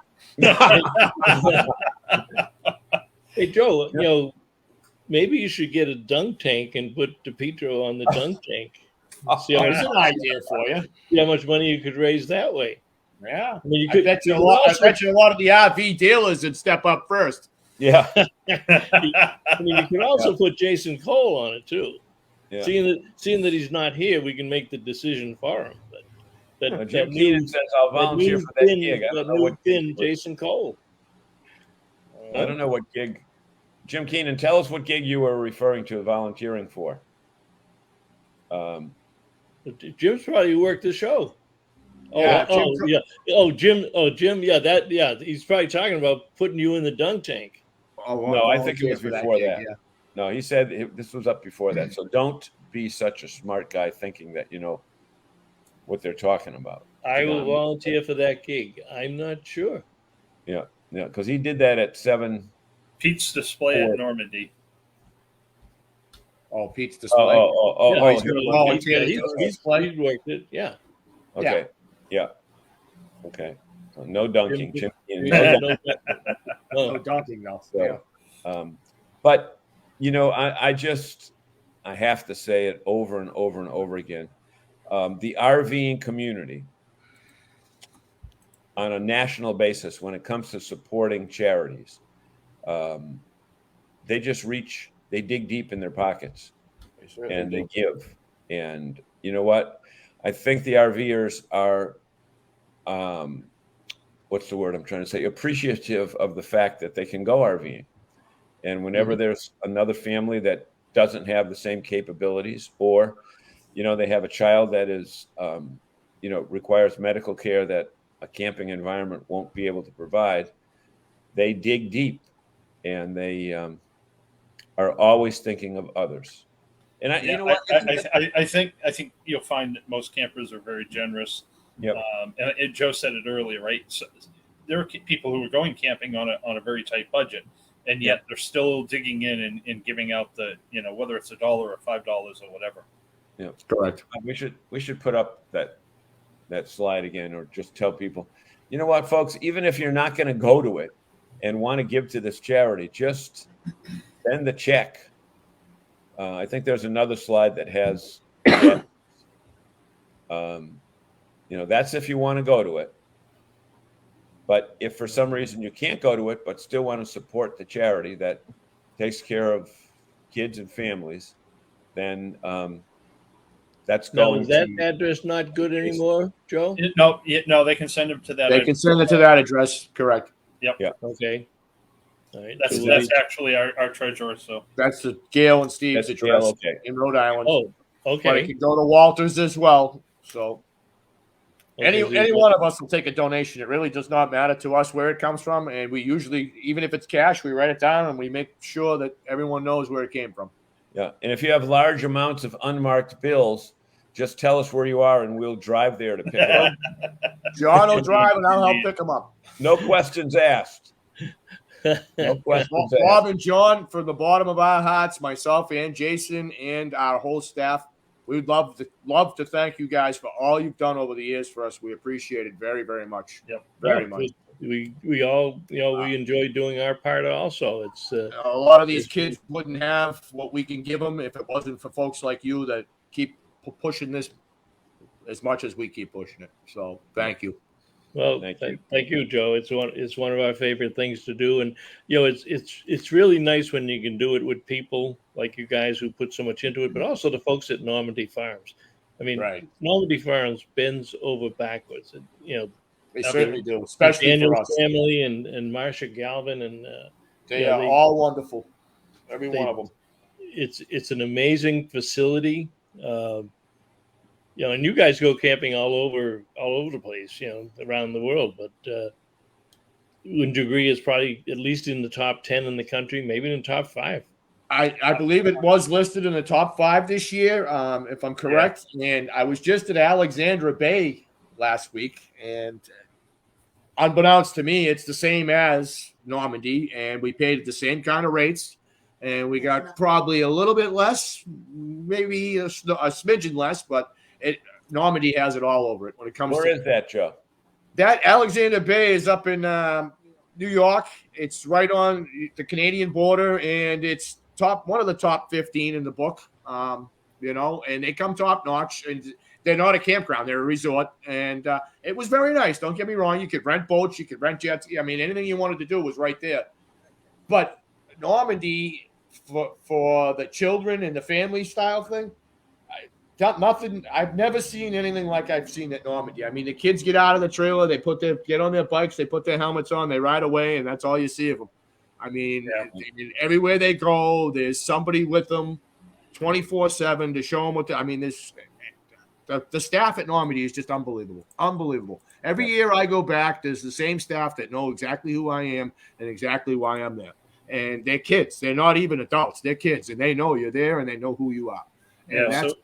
Hey, Joe, maybe you should get a dunk tank and put DePietro on the dunk tank. See There's an idea for you. See how much money you could raise that way. Yeah. I mean, I bet you a lot of the RV dealers would step up first. Yeah. I mean, you could also put Jason Cole on it too. Yeah. Seeing that he's not here, we can make the decision for him. But Jim Keenan says I'll volunteer for that gig. I don't know what gig. Jason Cole. I don't know what gig. Jim Keenan, tell us what gig you were referring to volunteering for. Jim's probably worked the show. Jim. Yeah, he's probably talking about putting you in the dunk tank. No, I think it was before that. Yeah. No, he said this was up before that. So don't be such a smart guy thinking that you know what they're talking about. I will volunteer for that gig. I'm not sure. Yeah, because he did that at 7. Pete's display at Normandy. Oh, Pete's display. He's going to volunteer. He's worked it. Yeah. Okay. Yeah. Okay. So no dunking. No dunking, no. So, but I have to say it over and over and over again. The RVing community, on a national basis, when it comes to supporting charities, they dig deep in their pockets and they give. And you know what? I think the RVers are, what's the word I'm trying to say? Appreciative of the fact that they can go RVing. And whenever there's another family that doesn't have the same capabilities, or, they have a child that is, requires medical care that a camping environment won't be able to provide, they dig deep and they are always thinking of others. And I think you'll find that most campers are very generous. Yep. And Joe said it earlier, right? So there are people who are going camping on a very tight budget, and yet they're still digging in and giving out the, whether it's $1 or $5 or whatever. Yeah, correct. We should put up that slide again, or just tell people, you know what, folks, even if you're not going to go to it and want to give to this charity, just send the check. I think there's another slide that has, that's if you want to go to it. But if for some reason you can't go to it, but still want to support the charity that takes care of kids and families, then that's going. Is that address not good anymore, Joe? No, they can send them to that. They can send it to that address. Correct. Yep. Yeah. Okay. All right. That's actually our treasurer. So that's the Gail and Steve's address in Rhode Island. Oh, okay. But it can go to Walter's as well. So any one of us will take a donation. It really does not matter to us where it comes from, and we usually, even if it's cash, we write it down and we make sure that everyone knows where it came from. Yeah, and if you have large amounts of unmarked bills, just tell us where you are and we'll drive there to pick it up. John will drive and I'll help pick them up. No questions asked. No questions asked. Bob and John, from the bottom of our hearts, myself and Jason and our whole staff, we'd love to thank you guys for all you've done over the years for us. We appreciate it very, very much. Yep. Very much. we all, we enjoy doing our part also. It's a lot of these kids wouldn't have what we can give them if it wasn't for folks like you that keep pushing this as much as we keep pushing it. So thank you. Well, thank you, Joe. It's one of our favorite things to do, and it's really nice when you can do it with people like you guys who put so much into it, but also the folks at Normandy Farms. I mean, right. Normandy Farms bends over backwards, and they certainly do, especially Daniel's for us. Family and Marsha Galvin, and they are all wonderful, every one of them. It's an amazing facility. And you guys go camping all over the place, around the world. But wouldn't you agree it's probably at least in the top 10 in the country, maybe in the top 5? I believe it was listed in the top 5 this year, if I'm correct. Yeah. And I was just at Alexandra Bay last week, and unbeknownst to me, it's the same as Normandy, and we paid the same kind of rates, and we got probably a little bit less, maybe a smidgen less, but Normandy has it all over it when it comes to. Where is that, Joe? That Alexander Bay is up in New York. It's right on the Canadian border, and it's one of the top 15 in the book. And they come top notch, and they're not a campground; they're a resort. And it was very nice. Don't get me wrong; you could rent boats, you could rent jets. I mean, anything you wanted to do was right there. But Normandy, for the children and the family style thing. Nothing. I've never seen anything like I've seen at Normandy. I mean, the kids get out of the trailer, they get on their bikes, they put their helmets on, they ride away, and that's all you see of them. I mean, everywhere they go, there's somebody with them 24/7 to show them what. The staff at Normandy is just unbelievable. Unbelievable. Every year I go back, there's the same staff that know exactly who I am and exactly why I'm there. And they're kids. They're not even adults. They're kids, and they know you're there, and they know who you are. And that's,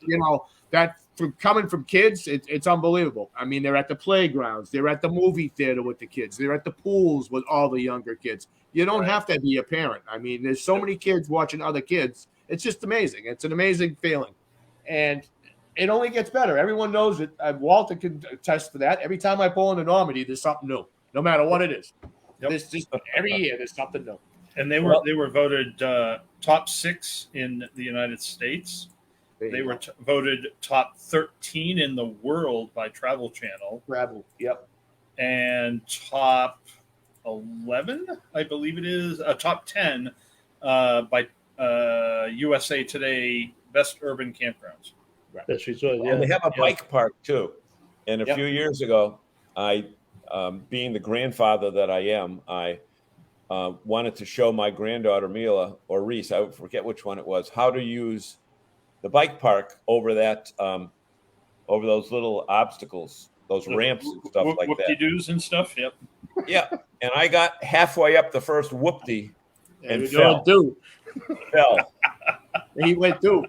that from coming from kids, it's unbelievable. I mean, they're at the playgrounds, they're at the movie theater with the kids, they're at the pools with all the younger kids. You don't have to be a parent. I mean, there's so many kids watching other kids. It's just amazing. It's an amazing feeling. And it only gets better. Everyone knows it. Walter can attest to that. Every time I pull into Normandy, there's something new, no matter what it is. There's just every year there's something new. And they were voted top 6 in the United States. They were voted top 13 in the world by Travel Channel. And top 11, I believe it is, top 10 by USA Today Best Urban Campgrounds. Right. And they have a bike park too. And a few years ago, I, being the grandfather that I am, I wanted to show my granddaughter Mila or Reese, I forget which one it was, how to use the bike park over that, over those little obstacles, those ramps and stuff like that. Whoop-de-doos and stuff. Yep. Yeah, and I got halfway up the first whoop-de and fell. He went through.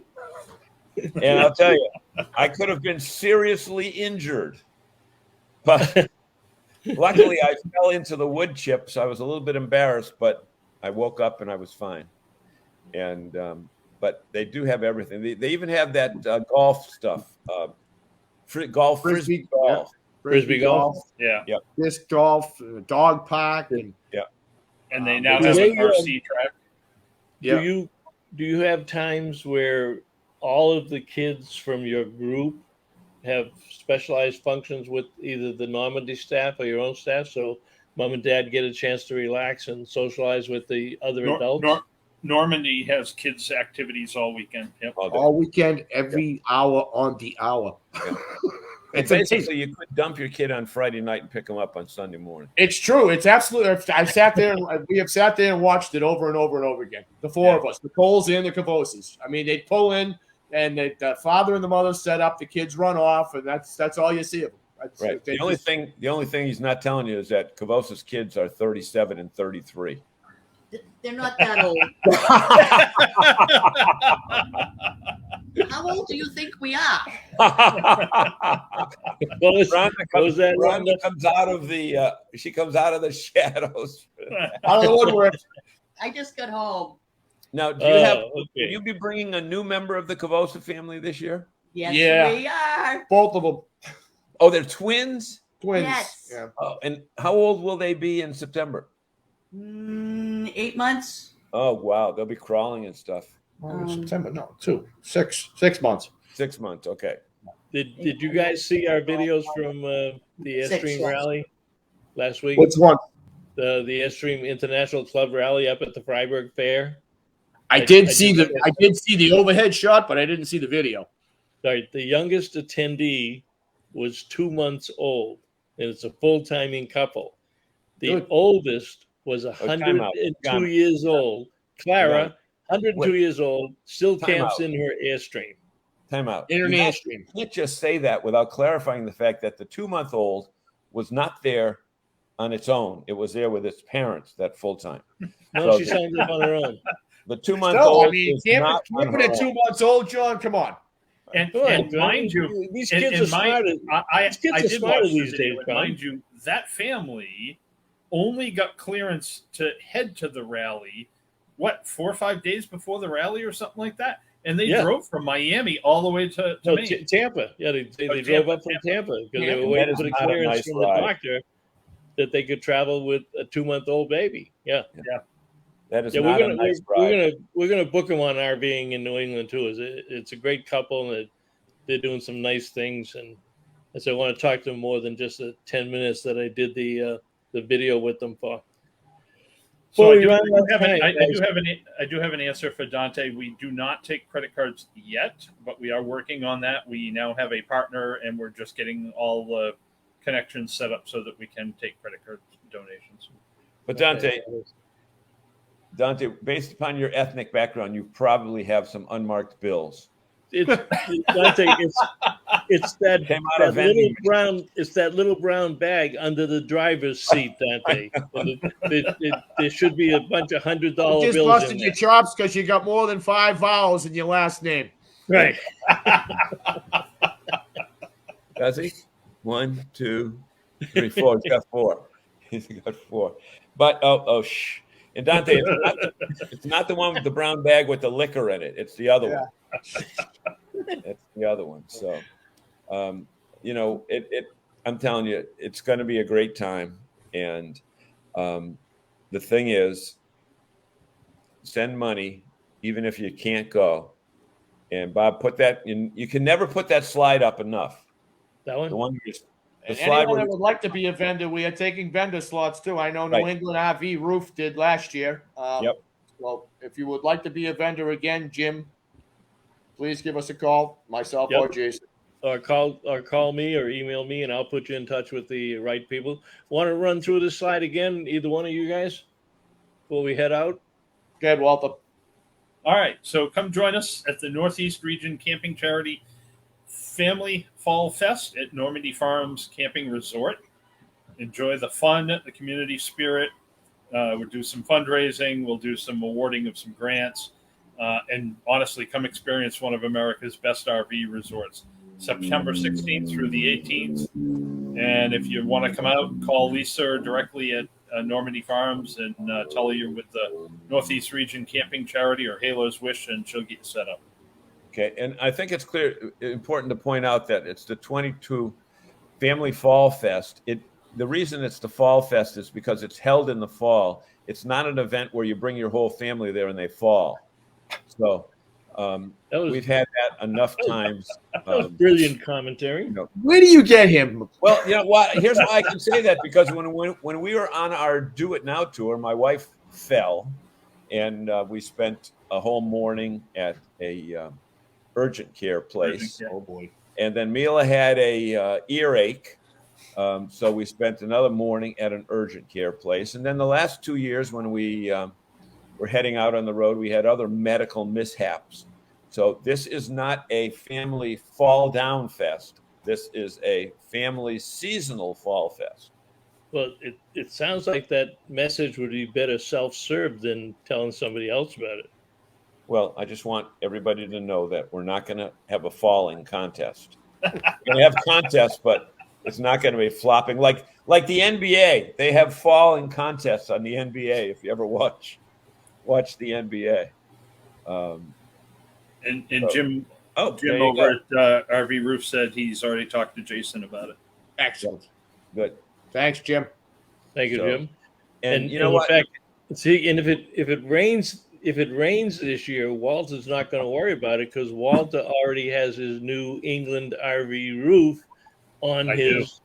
And I'll tell you, I could have been seriously injured, but luckily I fell into the wood chips. I was a little bit embarrassed, but I woke up and I was fine. And but they do have everything. They even have that golf stuff, frisbee golf. Frisbee golf. Yeah. Disc golf, dog park, and and they now have an RC track. Yeah. Do you have times where all of the kids from your group have specialized functions with either the Normandy staff or your own staff, so mom and dad get a chance to relax and socialize with the other adults? Normandy has kids' activities all weekend. Yep. All weekend, every hour on the hour. Yeah. And basically, you could dump your kid on Friday night and pick him up on Sunday morning. It's true. It's absolutely. I sat there, and we have sat there and watched it over and over and over again. The four of us, the Coles and the Cavossas. I mean, they'd pull in, and the father and the mother set up. The kids run off, and that's all you see of them. Right. The only thing he's not telling you is that Cavossa's kids are 37 and 33. They're not that old. How old do you think we are? Rhonda comes out of the she comes out of the shadows. Out of the woodwork. I just got home. Now, will you be bringing a new member of the Cavossa family this year? Yes, we are. Both of them. Oh, they're twins? Twins. Yes. Yeah. Oh, and how old will they be in September? 8 months. Oh, wow. They'll be crawling and stuff. September, no, 6 months. 6 months. Okay. Did you guys see our videos from the Six, Airstream yes. rally last week? Which one? The Airstream International Club rally up at the Freiburg Fair. I did see the overhead shot, but I didn't see the video. Sorry, the youngest attendee was 2 months old, and it's a full-timing couple. The Good. oldest was time out. 102 years old. Clara, 102 years old, still Time camps out. in her Airstream. Time out. International. You can't just say that without clarifying the fact that the 2-month-old was not there on its own. It was there with its parents that full time. No, So she signed up on her own. The No, 2-month-old I mean, is not on camping her at own. 2 months old, John. Come on. And, Go ahead, and John. mind you, These and- kids and are smarter. I These kids are did smarter watch the these video, days, and John. mind you, that family only got clearance to head to the rally, 4 or 5 days before the rally or something like that? And they drove from Miami all the way to Maine. Tampa. Yeah, they Tampa, drove up from Tampa because they were And waiting that for the is not a clearance nice from ride. the doctor that they could travel with a 2-month-old baby. Yeah. That is Yeah, not a nice ride. we're gonna book them on RVing in New England too. It's a great couple, and they're doing some nice things. And so I want to talk to them more than just the 10 minutes that I did the video with them for. So I do have an answer for Dante. We do not take credit cards yet, but we are working on that. We now have a partner, and we're just getting all the connections set up so that we can take credit card donations. But Dante, based upon your ethnic background, you probably have some unmarked bills. It's that little brown bag under the driver's seat, Dante. There should be a bunch of $100 bills. Just busted your chops because you got more than 5 vowels in your last name. Right. Does he? 1, 2, 3, 4. He's got 4. He's got 4. But shh. And Dante, it's not the one with the brown bag with the liquor in it. It's the other one. It's the other one. So, I'm telling you, it's going to be a great time. And the thing is, send money, even if you can't go. And Bob, put that in. You can never put that slide up enough. That one? The one And anyone that would like to be a vendor, we are taking vendor slots too. I know New England RV Roof did last year. Yep. Well, if you would like to be a vendor again, Jim, please give us a call, myself or Jason. Or call me or email me, and I'll put you in touch with the right people. Want to run through this slide again, either one of you guys, before we head out? Go ahead, Walter. All right, so come join us at the Northeast Region Camping Charity Family Fall Fest at Normandy Farms Camping Resort. Enjoy the fun, the community spirit. We'll do some fundraising. We'll do some awarding of some grants. And honestly, come experience one of America's best RV resorts. September 16th through the 18th. And if you want to come out, call Lisa directly at Normandy Farms and tell her you're with the Northeast Region Camping Charity or Halo's Wish, and she'll get you set up. Okay, and I think it's important to point out that it's the 22 Family Fall Fest. The reason it's the Fall Fest is because it's held in the fall. It's not an event where you bring your whole family there and they fall. So we've had that enough times. That was brilliant commentary. Where do you get him? Well, you know what? Here's why I can say that, because when we were on our Do It Now tour, my wife fell, and we spent a whole morning at a urgent care place. Oh boy! And then Mila had a earache, so we spent another morning at an urgent care place. And then the last 2 years, when we were heading out on the road, we had other medical mishaps. So this is not a family fall down fest. This is a family seasonal fall fest. Well, it sounds like that message would be better self-served than telling somebody else about it. Well, I just want everybody to know that we're not going to have a falling contest. We're going to have contests, but it's not going to be flopping like the NBA. They have falling contests on the NBA. If you ever watch the NBA. Jim over at RV Roof said he's already talked to Jason about it. Excellent. Good. Thanks, Jim. Thank you, Jim. And you know what? In fact, see, and if it rains this year, Walter's not going to worry about it because Walter already has his New England RV roof on his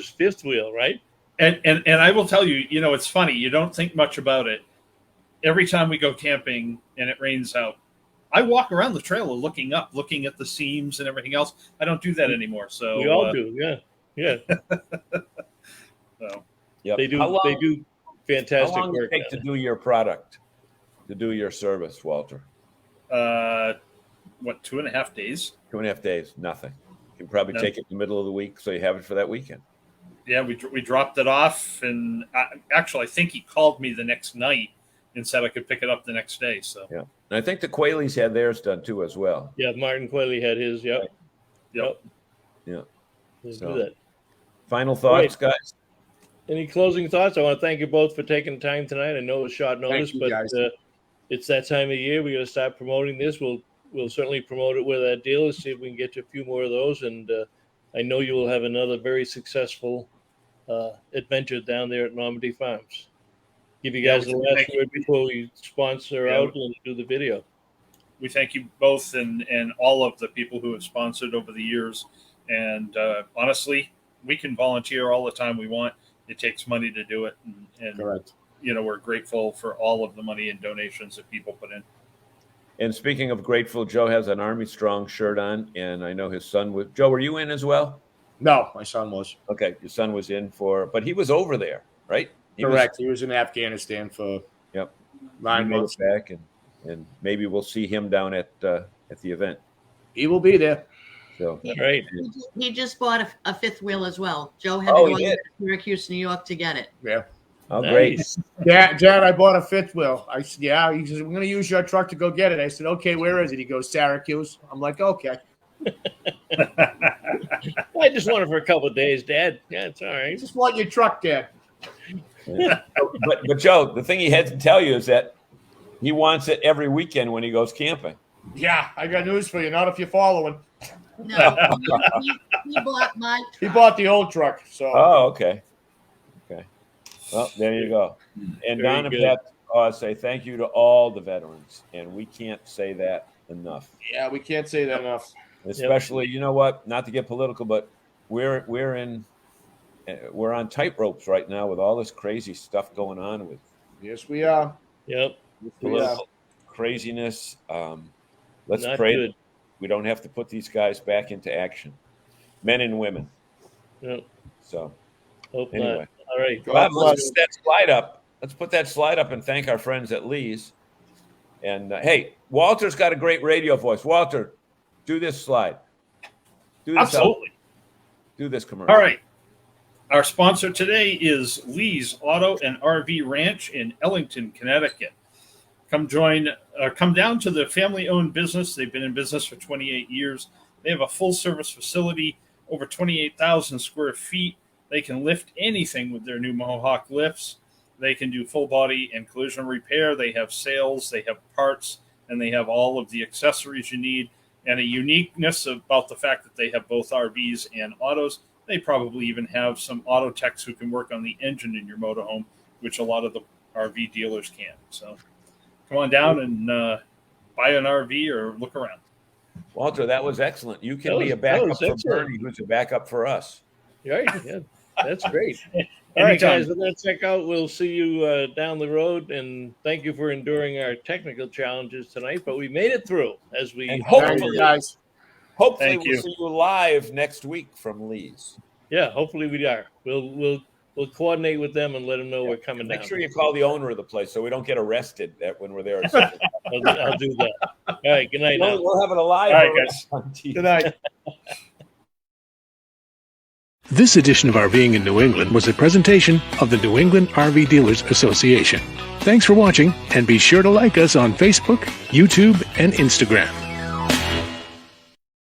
fifth wheel, right? And I will tell you, it's funny. You don't think much about it. Every time we go camping and it rains out, I walk around the trailer looking at the seams and everything else. I don't do that anymore. So we all do, yeah. So yep. They do fantastic work. How long does it take to do your product, to do your service, Walter? 2.5 days? 2.5 days, nothing. You can probably take it in the middle of the week so you have it for that weekend. Yeah, we dropped it off, and I think he called me the next night and said I could pick it up the next day. So yeah, and I think the Quayleys had theirs done too as well. Yeah, Martin Quayle had his. Yep. Right. Yep. Yeah. Let's do that. Final thoughts, guys? Any closing thoughts? I want to thank you both for taking time tonight. I know it was short notice, but it's that time of year. We're going to start promoting this. We'll certainly promote it with our dealers, see if we can get you a few more of those. And I know you will have another very successful adventure down there at Normandy Farms. Give you guys the last word before we sponsor out and do the video. We thank you both and all of the people who have sponsored over the years. And honestly, we can volunteer all the time we want. It takes money to do it. And correct. We're grateful for all of the money and donations that people put in. And speaking of grateful, Joe has an Army Strong shirt on, and I know his son was. Joe, were you in as well? No, my son was. Okay, your son was in but he was over there, right? Correct. He was in Afghanistan for 9 months back, and maybe we'll see him down at the event. He will be there. So right. He just bought a fifth wheel as well. Joe had to go to Syracuse, New York to get it. Yeah. Oh, great. Dad, I bought a fifth wheel. I said, yeah. He says, we're going to use your truck to go get it. I said, okay, where is it? He goes, Syracuse. I'm like, okay. I just want it for a couple of days, Dad. Yeah, it's all right. I just want your truck, Dad. Yeah. But Joe, the thing he had to tell you is that he wants it every weekend when he goes camping. Yeah, I got news for you. Not if you're following. No, he bought my truck. He bought the old truck. So. Oh, okay. Well, there you go. And Don and Pat, I say thank you to all the veterans, and we can't say that enough. Yeah, we can't say that enough. Especially, you know what? Not to get political, but we're on tight ropes right now with all this crazy stuff going on with. Yes, we are. Yep. Political craziness. Let's pray that we don't have to put these guys back into action, men and women. Yep. So, hope anyway. not. All right. Bob, let's put that slide up. Let's put that slide up and thank our friends at Lee's. And hey, Walter's got a great radio voice. Walter, do this slide. Do this Absolutely. Do this commercial. All right. Our sponsor today is Lee's Auto and RV Ranch in Ellington, Connecticut. Come down to the family-owned business. They've been in business for 28 years. They have a full-service facility, over 28,000 square feet. They can lift anything with their new Mohawk lifts. They can do full body and collision repair. They have sales, they have parts, and they have all of the accessories you need. And a uniqueness about the fact that they have both RVs and autos. They probably even have some auto techs who can work on the engine in your motorhome, which a lot of the RV dealers can't. So come on down and buy an RV or look around. Walter, that was excellent. You can be a backup for Bernie, who's a backup for us. Right. Yeah, that's great. All right, guys, we're going to check out. We'll see you down the road, and thank you for enduring our technical challenges tonight. But we made it through, as we hopefully, guys. Hopefully, we'll see you live next week from Lee's. Yeah, hopefully we are. We'll coordinate with them and let them know we're coming down. Make sure you call the owner of the place so we don't get arrested when we're there. I'll do that. All right. Good night. We'll have it alive. All right, guys. Good night. This edition of RVing in New England was a presentation of the New England RV Dealers Association. Thanks for watching, and be sure to like us on Facebook, YouTube, and Instagram.